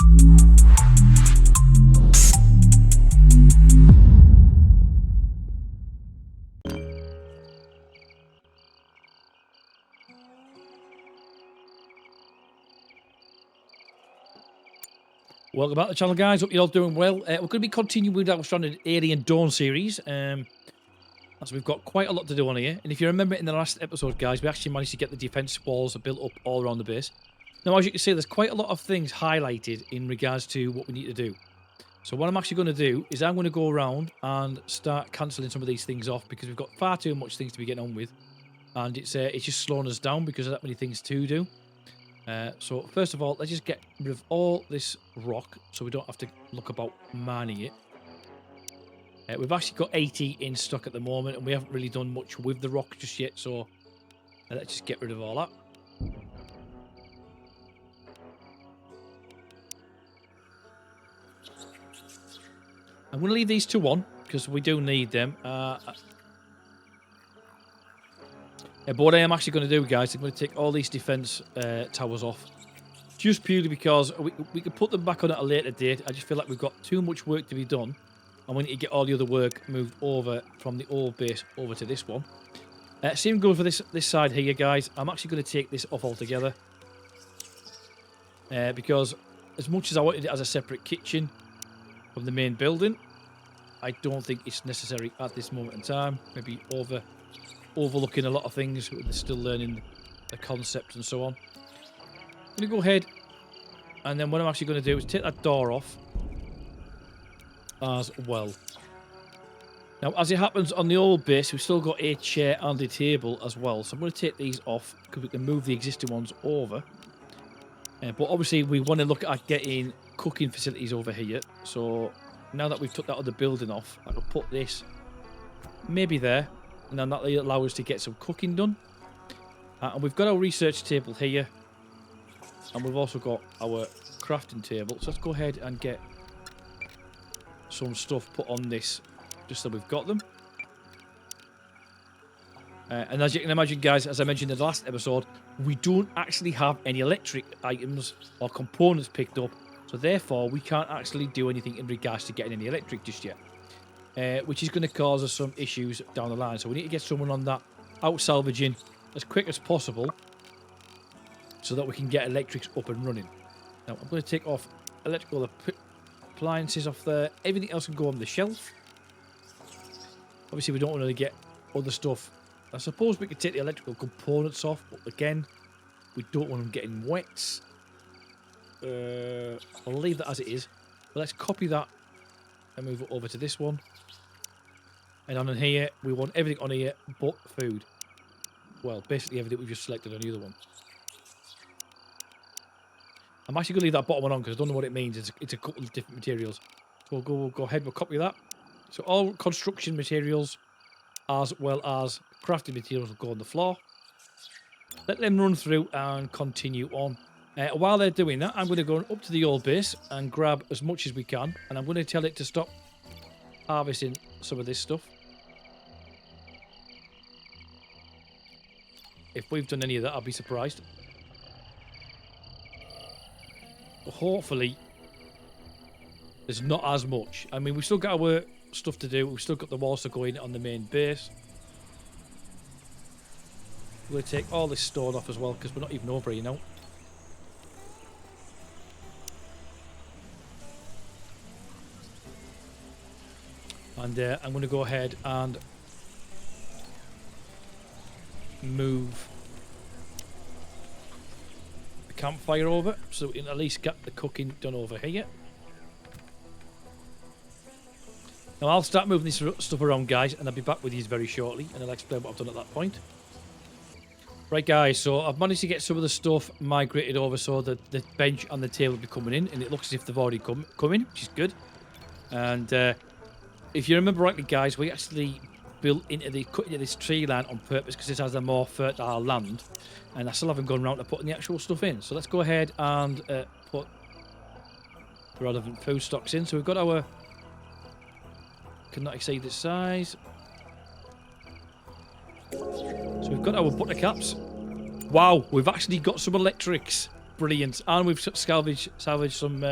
Welcome back to the channel, guys. Hope you're all doing well. We're going to be continuing with our Stranded Alien Dawn series. As we've got quite a lot to do on here. And if you remember in the last episode, guys, we actually managed to get the defense walls built up all around the base. Now, as you can see, there's quite a lot of things highlighted in regards to what we need to do. So what I'm actually going to do is I'm going to go around and start cancelling some of these things off because we've got far too much things to be getting on with. And it's just slowing us down because there's that many things to do. So first of all, let's just get rid of all this rock so we don't have to look about mining it. We've actually got 80 in stock at the moment and we haven't really done much with the rock just yet, so let's just get rid of all that. I'm going to leave these two on because we do need them. But what I am actually going to do, guys, I'm going to take all these defense towers off. Just purely because we can put them back on at a later date. I just feel like we've got too much work to be done. And we need to get all the other work moved over from the old base over to this one. Same goes for this side here, guys. I'm actually going to take this off altogether. Because as much as I wanted it as a separate kitchen from the main building, I don't think it's necessary at this moment in time. Maybe overlooking a lot of things. They're still learning the concept and so on. I'm going to go ahead and then what I'm actually going to do is take that door off as well. Now, as it happens on the old base, we've still got a chair and a table as well. So I'm going to take these off because we can move the existing ones over. But obviously, we want to look at getting cooking facilities over here. So now that we've took that other building off, I can put this maybe there. And then that will allow us to get some cooking done. And we've got our research table here. And we've also got our crafting table. So let's go ahead and get some stuff put on this. Just so we've got them. And as you can imagine, guys, as I mentioned in the last episode, we don't actually have any electric items or components picked up. So therefore, we can't actually do anything in regards to getting any electric just yet. Which is going to cause us some issues down the line. So we need to get someone on that out salvaging as quick as possible so that we can get electrics up and running. Now, I'm going to take off electrical appliances off there. Everything else can go on the shelf. Obviously, we don't want to get other stuff. I suppose we could take the electrical components off, but again, we don't want them getting wet. I'll leave that as it is. But let's copy that and move it over to this one. And on here, we want everything on here but food. Well, basically everything we've just selected on the other one. I'm actually going to leave that bottom one on because I don't know what it means. It's a couple of different materials. So we'll go ahead, we'll copy that. So all construction materials as well as crafting materials will go on the floor. Let them run through and continue on. While they're doing that, I'm going to go up to the old base and grab as much as we can. And I'm going to tell it to stop harvesting some of this stuff. If we've done any of that, I'll be surprised. But hopefully, there's not as much. I mean, we've still got our stuff to do. We've still got the walls to go in on the main base. We're going to take all this stone off as well because we're not even over here, you know. And I'm going to go ahead and move the campfire over so we can at least get the cooking done over here. Now I'll start moving this stuff around, guys, and I'll be back with you very shortly and I'll explain what I've done at that point. Right, guys, so I've managed to get some of the stuff migrated over so that the bench and the table will be coming in, and it looks as if they've already come in, which is good. And if you remember rightly, guys, we actually built into this tree line on purpose because this has a more fertile land, and I still haven't gone around to putting the actual stuff in. So let's go ahead and put the relevant food stocks in. So we've got our cannot exceed this size. So we've got our buttercups. Wow, we've actually got some electrics. Brilliant. And we've salvaged some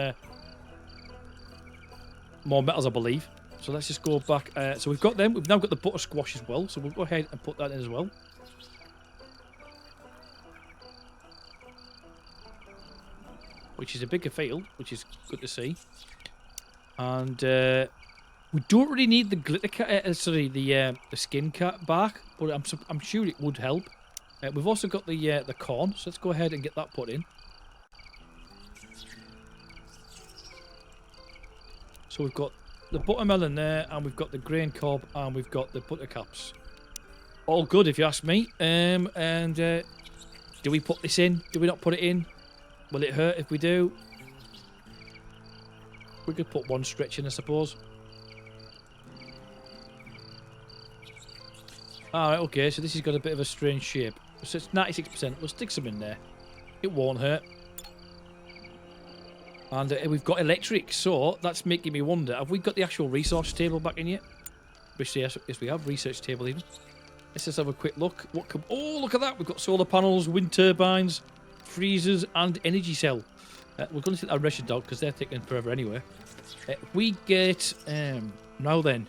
more metals, I believe. So let's just go back. So we've got them. We've now got the butter squash as well. So we'll go ahead and put that in as well. Which is a bigger field, which is good to see. And we don't really need the glitter cat, the skin cat back, but I'm sure it would help. We've also got the corn, so let's go ahead and get that put in. So we've got the buttermelon there, and we've got the grain cob, and we've got the buttercups. All good, if you ask me. Do we put this in? Do we not put it in? Will it hurt if we do? We could put one stretch in, I suppose. Alright, okay, so this has got a bit of a strange shape. So it's 96%. We'll stick some in there. It won't hurt. And we've got electric, so that's making me wonder, have we got the actual resource table back in yet? Yes, we have. Research table even. Let's just have a quick look. Oh, look at that. We've got solar panels, wind turbines, freezers, and energy cell. We're going to take our ration dog because they're taking forever anyway. If we get... now then,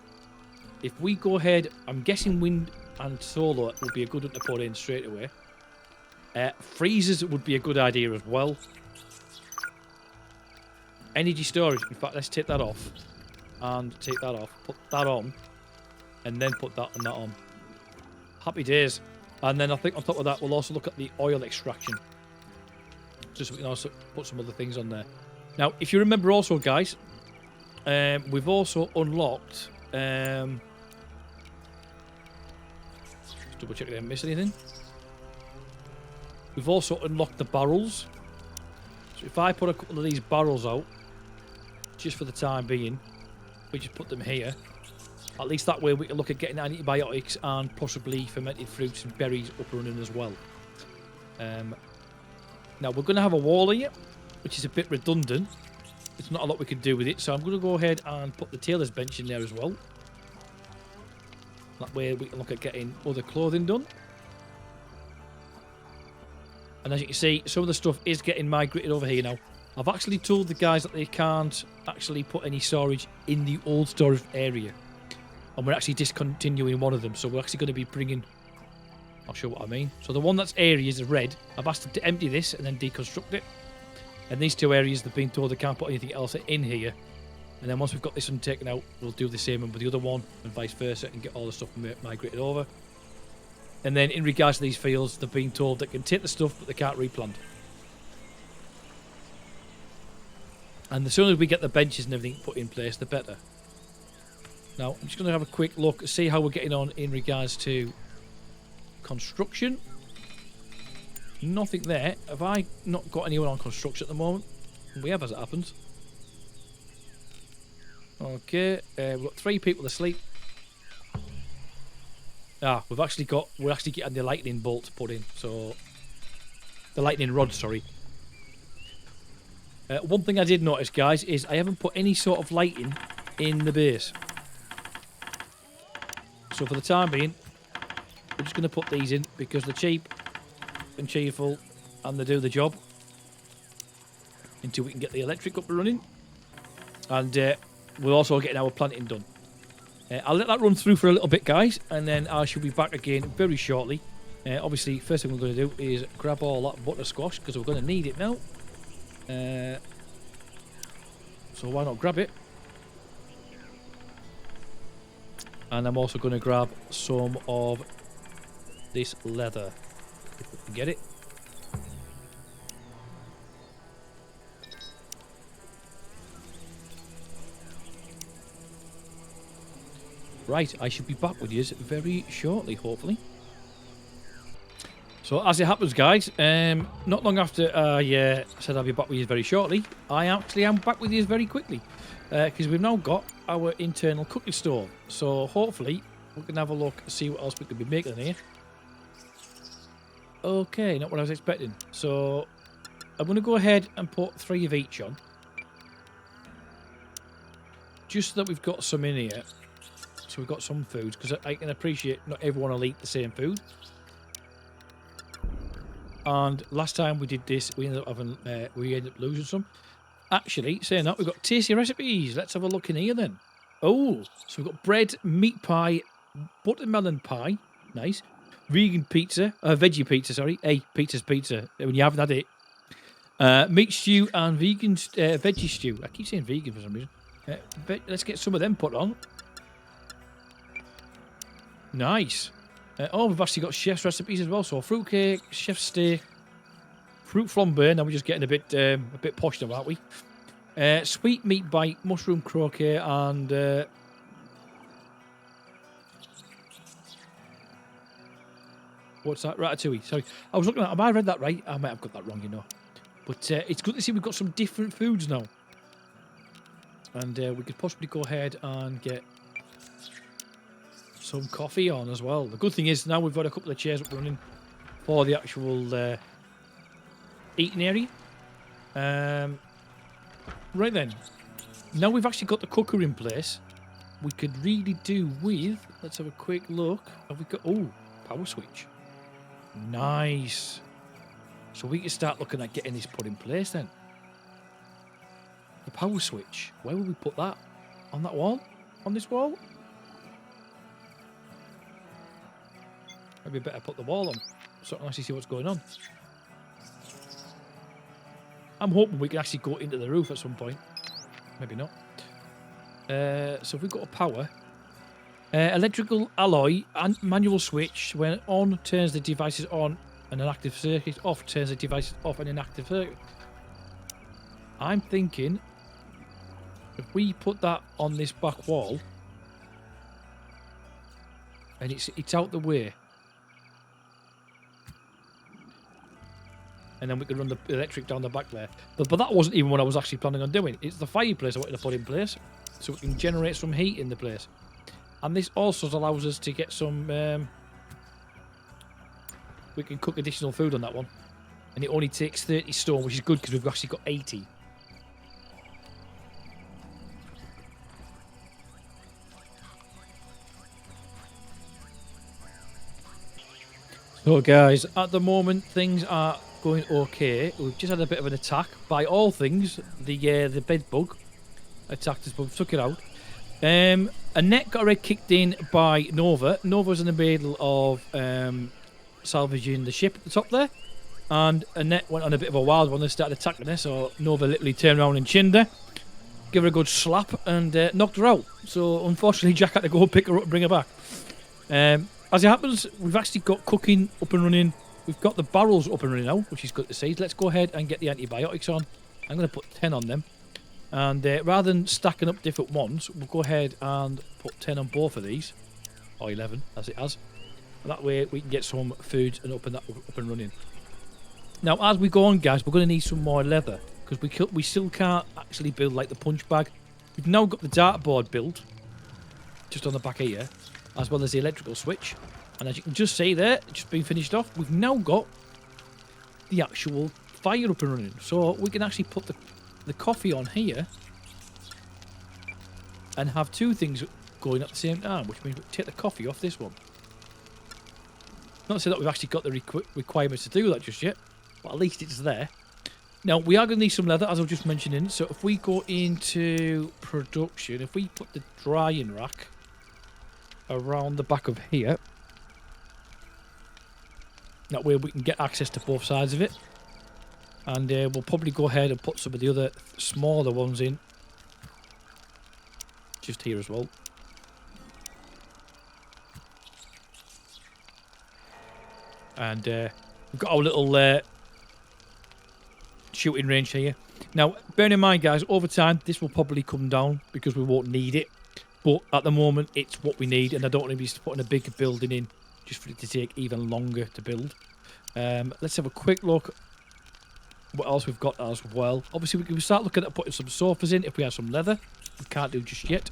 if we go ahead, I'm guessing wind and solar would be a good one to put in straight away. Freezers would be a good idea as well. Energy storage. In fact, let's take that off. And take that off. Put that on. And then put that and that on. Happy days. And then I think on top of that, we'll also look at the oil extraction. Just so we can also put some other things on there. Now, if you remember also, guys, we've also unlocked... just double check I didn't miss anything. We've also unlocked the barrels. So if I put a couple of these barrels out, just for the time being, we just put them here. At least that way we can look at getting antibiotics and possibly fermented fruits and berries up and running as well. Now we're going to have a wall here, which is a bit redundant. There's not a lot we can do with it, so I'm going to go ahead and put the tailor's bench in there as well. That way we can look at getting other clothing done. And as you can see, some of the stuff is getting migrated over here now. I've actually told the guys that they can't actually put any storage in the old storage area. And we're actually discontinuing one of them. So we're actually going to be bringing... I'll show what I mean. So the one that's areas is red. I've asked them to empty this and then deconstruct it. And these two areas, they've been told they can't put anything else in here. And then once we've got this one taken out, we'll do the same with the other one and vice versa and get all the stuff migrated over. And then in regards to these fields, they've been told they can take the stuff, but they can't replant. And the sooner we get the benches and everything put in place, the better. Now, I'm just going to have a quick look to see how we're getting on in regards to construction. Nothing there. Have I not got anyone on construction at the moment? We have, as it happens. Okay, we've got 3 people asleep. We're actually getting the lightning bolt put in. So, the lightning rod, sorry. One thing I did notice, guys, is I haven't put any sort of lighting in the base. So for the time being, we're just going to put these in because they're cheap and cheerful and they do the job until we can get the electric up and running. And we're also getting our planting done. I'll let that run through for a little bit, guys, and then I shall be back again very shortly. Obviously, first thing we're going to do is grab all that buttersquash because we're going to need it now. So why not grab it? And I'm also going to grab some of this leather, if we can get it. Right, I should be back with you very shortly, hopefully. So, as it happens, guys, not long after I said I'll be back with you very shortly, I actually am back with you very quickly. Because we've now got our internal cooking stove. So, hopefully, we can have a look and see what else we could be making here. Okay, not what I was expecting. So, I'm going to go ahead and put 3 of each on. Just so that we've got some in here. So, we've got some foods. Because I can appreciate not everyone will eat the same food. and last time we did this, we ended up losing some. Actually, saying that, we've got tasty recipes. Let's have a look in here then. Oh, so we've got bread, meat pie, buttermelon pie. Nice. Vegan pizza. Veggie pizza, sorry. Hey, pizza's pizza. When you haven't had it. Meat stew and vegan veggie stew. I keep saying vegan for some reason. Let's get some of them put on. Nice. We've actually got chef's recipes as well. So fruit cake, chef's steak, fruit flambe. Now we're just getting a bit posh now, aren't we? Sweet meat bite, mushroom croquet, and what's that? Ratatouille. Sorry, I was looking at. Have I read that right? I might have got that wrong, you know. But it's good to see we've got some different foods now, and we could possibly go ahead and get some coffee on as well. The good thing is now we've got a couple of chairs up running for the actual eating area. Right then, now we've actually got the cooker in place, we could really do with, let's have a quick look. Have we got, oh, power switch. Nice. So we can start looking at getting this put in place then. The power switch, where will we put that? On that wall? On this wall? Maybe better put the wall on so I can actually see what's going on. I'm hoping we can actually go into the roof at some point. Maybe not. So if we've got a power. Electrical alloy and manual switch. When on, turns the devices on and an active circuit. Off, turns the devices off and inactive circuit. I'm thinking if we put that on this back wall and it's out the way, and then we can run the electric down the back there. But that wasn't even what I was actually planning on doing. It's the fireplace I wanted to put in place, so we can generate some heat in the place. And this also allows us to get some... we can cook additional food on that one. And it only takes 30 stone, which is good because we've actually got 80. So guys, at the moment things are going okay. We've just had a bit of an attack by all things. The bed bug attacked us, but we took it out. A net got red kicked in by Nova. Nova's in the middle of salvaging the ship at the top there, and Annette went on a bit of a wild one and started attacking her. So Nova literally turned around and chinned her, give her a good slap, and knocked her out. So unfortunately, Jack had to go pick her up and bring her back. As it happens, we've actually got cooking up and running. We've got the barrels up and running now, which is good to see. Let's go ahead and get the antibiotics on. I'm going to put 10 on them. And rather than stacking up different ones, we'll go ahead and put 10 on both of these. Or 11, as it has. And that way we can get some food and up and running. Now, as we go on, guys, we're going to need some more leather. Because we still can't actually build like the punch bag. We've now got the dartboard built. Just on the back here. As well as the electrical switch. And as you can just see there, just been finished off, we've now got the actual fire up and running. So we can actually put the coffee on here and have two things going at the same time, which means we take the coffee off this one. Not to say that we've actually got the requirements to do that just yet, but at least it's there. Now, we are going to need some leather, as I was just mentioning. So if we go into production, if we put the drying rack around the back of here, that way we can get access to both sides of it. And we'll probably go ahead and put some of the other smaller ones in. Just here as well. And we've got our little shooting range here. Now, bearing in mind, guys, over time, this will probably come down because we won't need it. But at the moment, it's what we need. And I don't want to be putting a big building in just for it to take even longer to build. Let's have a quick look what else we've got as well. Obviously, we can start looking at putting some sofas in if we have some leather. We can't do just yet.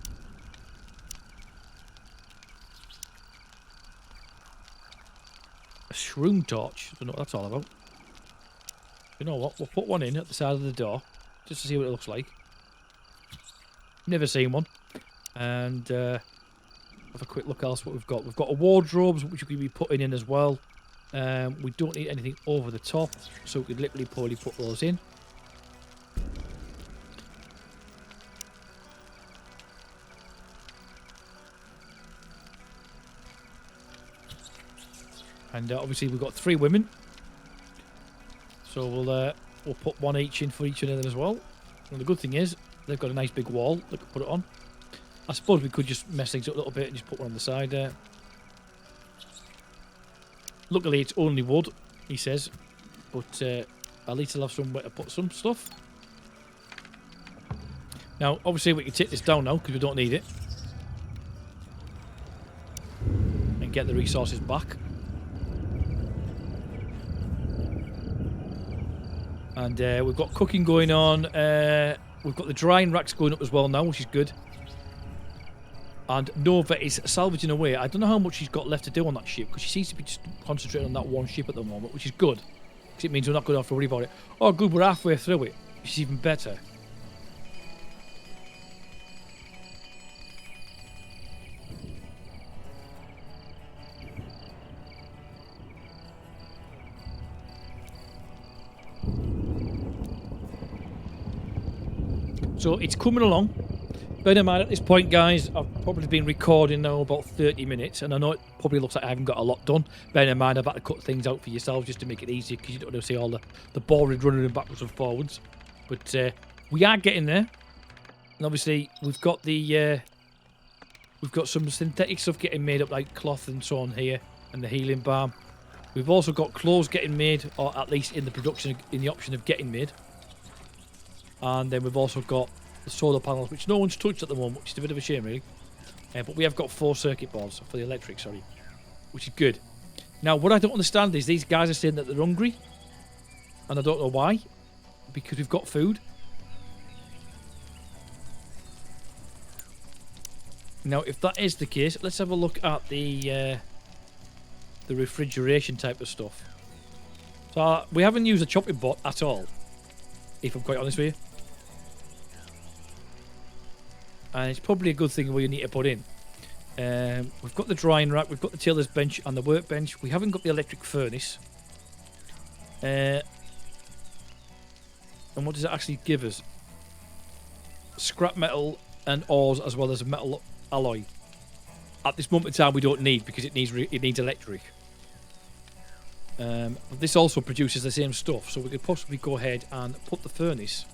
A shroom torch. I don't know what that's all about. You know what? We'll put one in at the side of the door just to see what it looks like. Never seen one. And have a quick look else what we've got. We've got a wardrobes which we can be putting in as well. We don't need anything over the top, so we could literally probably put those in. And obviously we've got 3 women, so we'll put 1 each in for each of them as well. And the good thing is they've got a nice big wall that we can put it on. I suppose we could just mess things up a little bit and just put one on the side there. Luckily it's only wood, he says, but at least I'll have somewhere to put some stuff. Now obviously we can take this down now because we don't need it, and get the resources back. And we've got cooking going on. We've got the drying racks going up as well now, which is good. And Nova is salvaging away. I don't know how much she's got left to do on that ship, because she seems to be just concentrating on that one ship at the moment, which is good. Because it means we're not going to have to worry about it. Oh, good, we're halfway through it. Which is even better. So it's coming along. Bear in mind, at this point, guys, I've probably been recording now about 30 minutes, and I know it probably looks like I haven't got a lot done. Bear in mind, I've had to cut things out for yourselves just to make it easier, because you don't want to see all the boring running backwards and forwards. But we are getting there. And obviously, we've got some synthetic stuff getting made up, like cloth and so on here, and the healing balm. We've also got clothes getting made, or at least in the production, in the option of getting made. And then we've also got the solar panels, which no one's touched at the moment, which is a bit of a shame, really. But we have got 4 circuit boards for the electric, sorry, which is good. Now, what I don't understand is these guys are saying that they're hungry, and I don't know why, because we've got food. Now, if that is the case, let's have a look at the refrigeration type of stuff. So we haven't used a chopping board at all, if I'm quite honest with you. And it's probably a good thing we need to put in. We've got the drying rack, we've got the tailor's bench and the workbench. We haven't got the electric furnace. And what does it actually give us? Scrap metal and ores, as well as a metal alloy. At this moment in time, we don't need, because it needs electric. But this also produces the same stuff, so we could possibly go ahead and put the furnace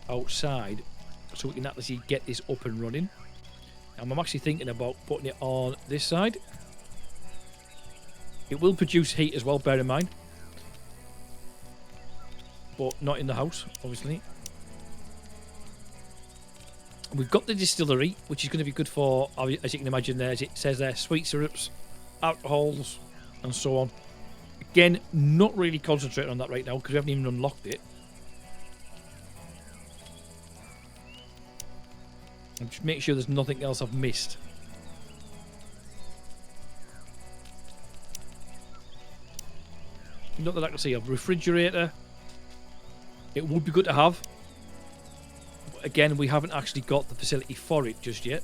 outside, so we can actually get this up and running. And I'm actually thinking about putting it on this side. It will produce heat as well, bear in mind. But not in the house, obviously. We've got the distillery, which is going to be good for, as you can imagine there, as it says there, sweet syrups, alcohols, and so on. Again, not really concentrating on that right now, because we haven't even unlocked it. And just make sure there's nothing else I've missed. Not that I can see. A refrigerator. It would be good to have. But again, we haven't actually got the facility for it just yet.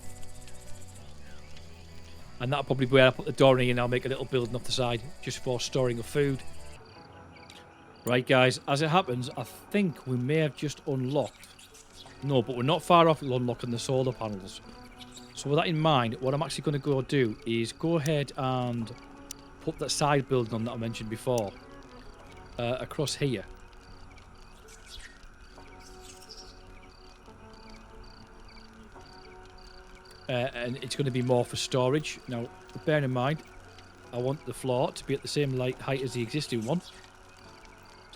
And that'll probably be where I put the door in, and I'll make a little building off the side just for storing of food. Right, guys, as it happens, I think we may have just unlocked. No, but we're not far off unlocking the solar panels. So with that in mind, what I'm actually going to go do is go ahead and put that side building on that I mentioned before. Across here. And it's going to be more for storage. Now, bear in mind, I want the floor to be at the same height as the existing one. So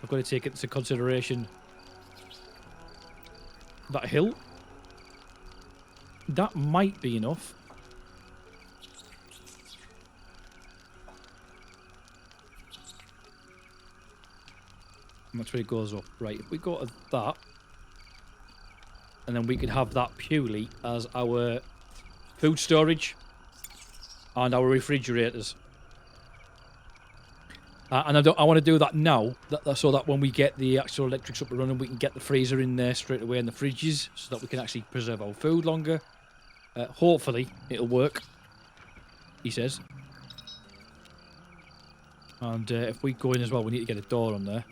I've got to take into consideration that hill. That might be enough. And that's where it goes up. Right, if we go to that, and then we could have that purely as our food storage and our refrigerators. And I want to do that now, so that when we get the actual electrics up and running, we can get the freezer in there straight away and the fridges, so that we can actually preserve our food longer. Hopefully, it'll work, he says. And if we go in as well, we need to get a door on there.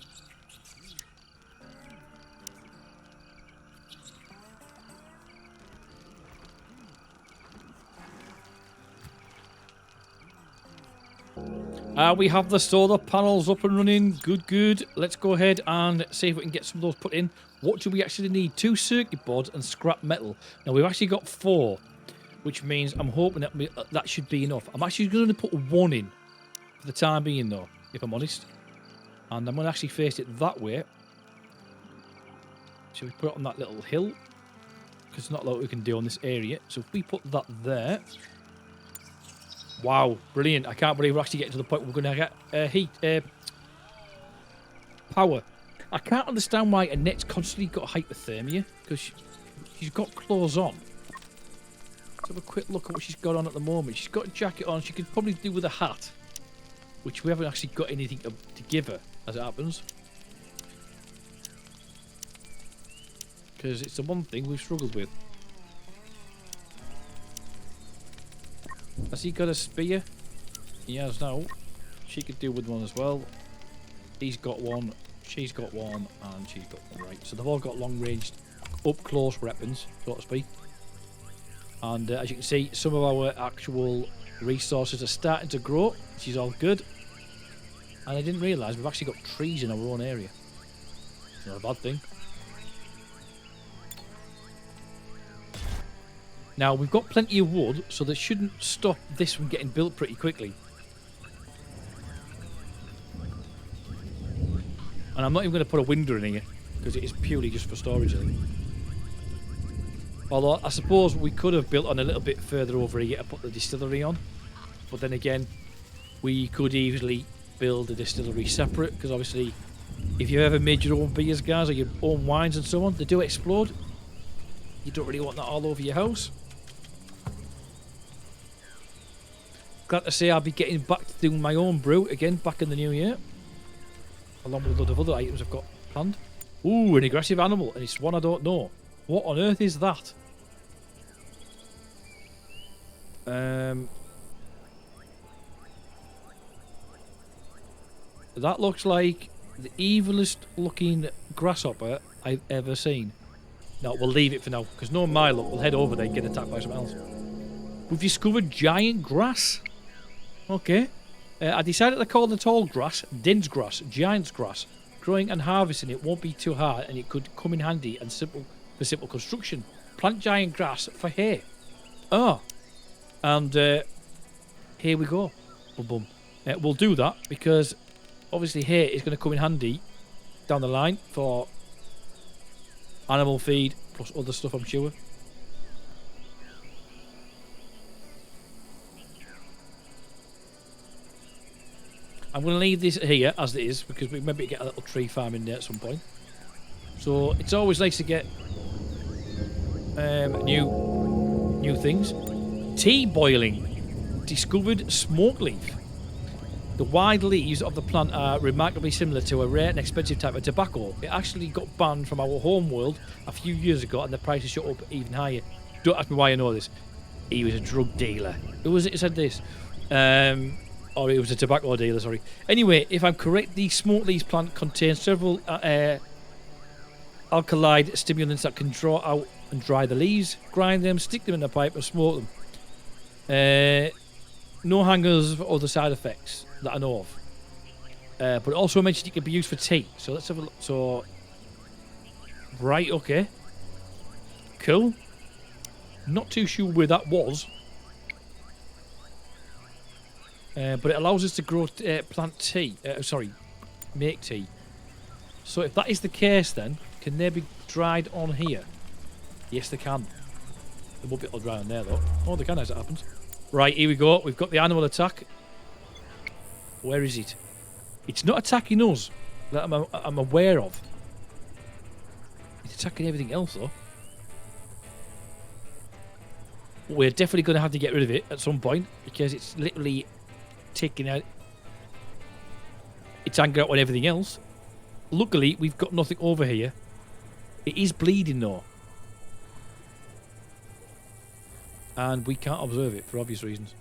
We have the solar panels up and running. Good, good. Let's go ahead and see if we can get some of those put in. What do we actually need? 2 circuit boards and scrap metal. Now, we've actually got 4, which means I'm hoping that that should be enough. I'm actually going to put 1 in for the time being, though, if I'm honest. And I'm going to actually face it that way. So we put it on that little hill, because it's not a lot we can do on this area. So if we put that there... Wow, brilliant. I can't believe we're actually getting to the point where we're going to get power. I can't understand why Annette's constantly got hypothermia, because she's got clothes on. Let's have a quick look at what she's got on at the moment. She's got a jacket on. She could probably do with a hat, which we haven't actually got anything to give her, as it happens. Because it's the one thing we've struggled with. Has he got a spear? He has now. She could do with one as well. He's got one. She's got one. And she's got one. Right. So they've all got long-ranged, up-close weapons, so to speak. And as you can see, some of our actual resources are starting to grow, which is all good. And I didn't realise we've actually got trees in our own area. It's not a bad thing. Now, we've got plenty of wood, so that shouldn't stop this from getting built pretty quickly. And I'm not even going to put a window in here, because it is purely just for storage, I think. Although, I suppose we could have built on a little bit further over here to put the distillery on. But then again, we could easily build a distillery separate, because obviously, if you ever made your own beers, guys, or your own wines and so on, they do explode. You don't really want that all over your house. Glad to say I'll be getting back to doing my own brew again back in the new year. Along with a lot of other items I've got planned. Ooh, an aggressive animal, and it's one I don't know. What on earth is that? That looks like the evilest looking grasshopper I've ever seen. No, we'll leave it for now, because knowing my luck, we'll head over there and get attacked by something else. We've discovered giant grass. Okay. I decided to call the tall grass dense grass, giant's grass. Growing and harvesting it won't be too hard, and it could come in handy and simple for simple construction. Plant giant grass for hay. Oh. And here we go. Boom, boom. We'll do that, because obviously hay is going to come in handy down the line for animal feed, plus other stuff, I'm sure. I'm going to leave this here as it is, because we maybe get a little tree farm in there at some point. So it's always nice to get new things. Tea boiling. Discovered smoke leaf. The wide leaves of the plant are remarkably similar to a rare and expensive type of tobacco. It actually got banned from our home world a few years ago, and the prices shot up even higher. Don't ask me why I know this. He was a drug dealer. Who was it who said this? Or it was a tobacco dealer, sorry. Anyway, if I'm correct, the smoke leaves plant contains several alkali stimulants that can draw out and dry the leaves, grind them, stick them in a pipe, and smoke them. No hangers or other side effects that I know of. But it also mentioned it can be used for tea. So let's have a look. So, right, okay. Cool. Not too sure where that was. But it allows us to grow plant tea. Make tea. So if that is the case, then can they be dried on here? Yes, they can. They won't be able to dry on there though. Oh, they can as it happens. Right, here we go. We've got the animal attack. Where is it? It's not attacking us that I'm aware of. It's attacking everything else though. We're definitely going to have to get rid of it at some point, because it's literally taking out its anger out on everything else. Luckily, we've got nothing over here. It is bleeding though, and we can't observe it for obvious reasons.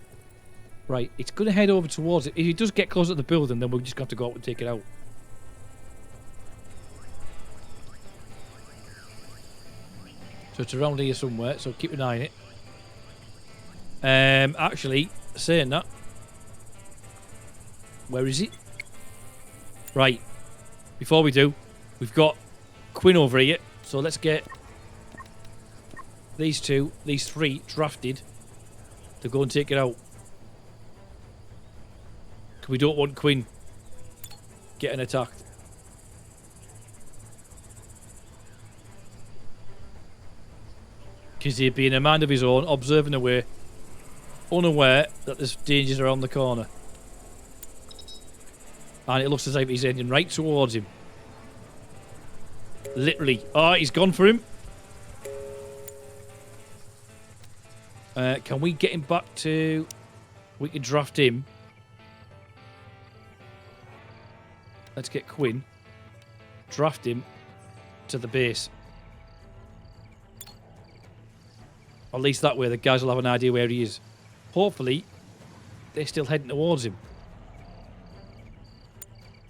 Right, it's going to head over towards it. If it does get closer to the building, then we've just got to go out and take it out. So it's around here somewhere, so keep an eye on it. Actually, saying that, where is it? Right, before we do, we've got Quinn over here, so let's get these three drafted to go and take it out. We don't want Quinn getting attacked. Because he'd be in a mind of his own, observing away, unaware that there's dangers around the corner. And it looks as if he's heading right towards him. Literally. Oh, he's gone for him. Can we get him back to... We can draft him. Let's get Quinn. Draft him to the base. At least that way the guys will have an idea where he is. Hopefully, they're still heading towards him.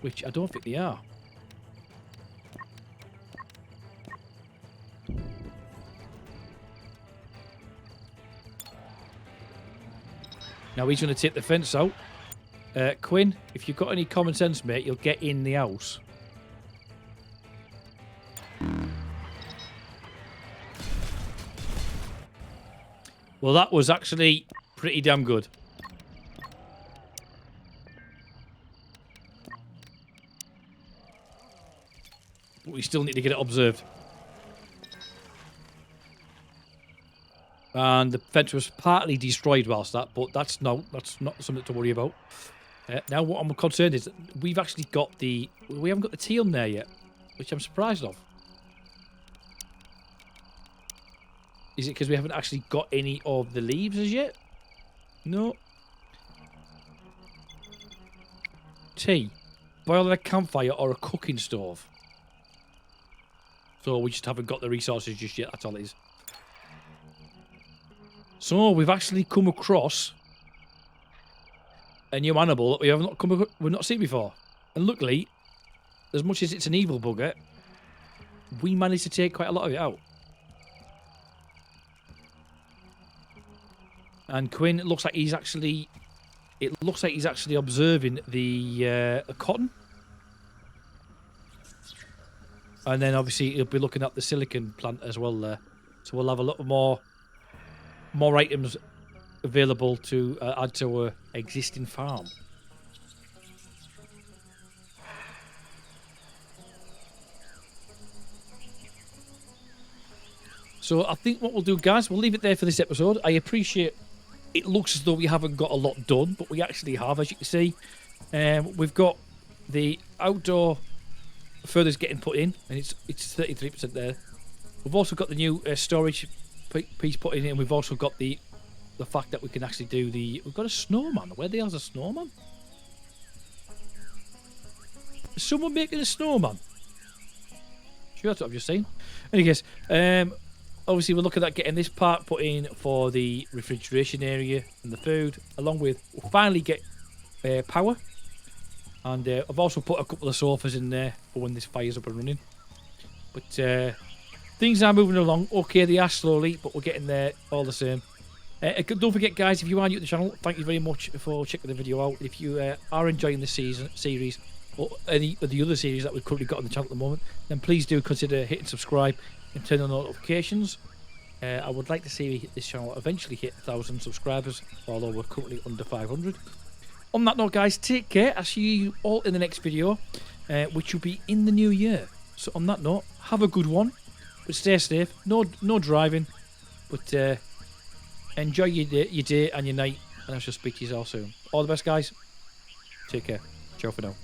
Which I don't think they are. Now he's going to take the fence out. Quinn, if you've got any common sense, mate, you'll get in the house. Well, that was actually pretty damn good. But we still need to get it observed. And the fence was partly destroyed whilst that, but that's not something to worry about. Now what I'm concerned is that we've actually got we haven't got the teal there yet, which I'm surprised of. Is it because we haven't actually got any of the leaves as yet? No. Tea. Boil at a campfire or a cooking stove. So we just haven't got the resources just yet, that's all it is. So we've actually come across a new animal that we've not seen before. And luckily, as much as it's an evil bugger, we managed to take quite a lot of it out. And Quinn, it looks like he's actually observing the cotton. And then obviously he'll be looking at the silicon plant as well there. So we'll have a lot more items available to add to our existing farm. So I think what we'll do, guys, we'll leave it there for this episode. I appreciate it looks as though we haven't got a lot done, but we actually have, as you can see. We've got the outdoor furthers getting put in, and it's 33% there. We've also got the new storage piece put in, and we've also got the fact that we can actually do we've got a snowman. Where the hell's a snowman? Is someone making a snowman? Sure, that's what I've just seen. Anyways, obviously we're looking at getting this part put in for the refrigeration area and the food, along with we'll finally get power. And I've also put a couple of sofas in there for when this fire's up and running. But things are moving along. Okay, they are slowly, but we're getting there all the same. Don't forget, guys, if you are new to the channel, thank you very much for checking the video out. If you are enjoying this series or any of the other series that we've currently got on the channel at the moment, then please do consider hitting subscribe and turn on notifications. I would like to see this channel eventually hit 1,000 subscribers, although we're currently under 500. On that note, guys, take care. I'll see you all in the next video, which will be in the new year. So on that note, have a good one, but stay safe. No driving, but enjoy your day and your night, and I shall speak to you all soon. All the best, guys. Take care. Ciao for now.